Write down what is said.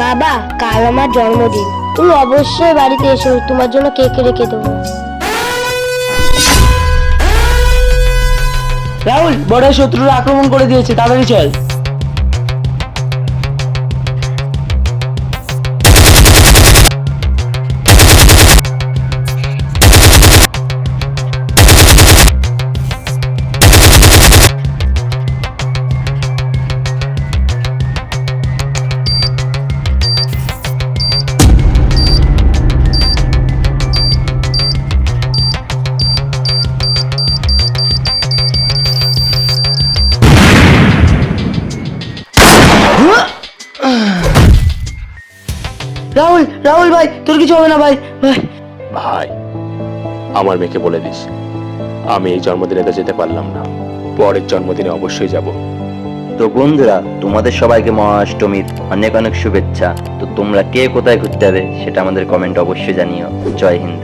বাবা, কাল আমার জন্মদিন, তুমি অবশ্যই বাড়িতে এসো, তোমার জন্য কেক রেখে দেবো। রাহুল, বড় শত্রুরা আক্রমণ করে দিয়েছে, তাড়াতাড়ি চল। রাহুল, রাহুল ভাই, তোর কিছু হবে না ভাই। ভাই, ভাই, আমার মেয়েকে বলে দিস আমি এই জন্মদিনে তো যেতে পারলাম না, পরের জন্মদিনে অবশ্যই যাব। তো বন্ধুরা, তোমাদের সবাইকে মহাষ্টমীর অনেক অনেক শুভেচ্ছা। তো তোমরা কে কোথায় ঘুরতে যাবে সেটা আমাদের কমেন্ট অবশ্যই জানিও। জয় হিন্দ।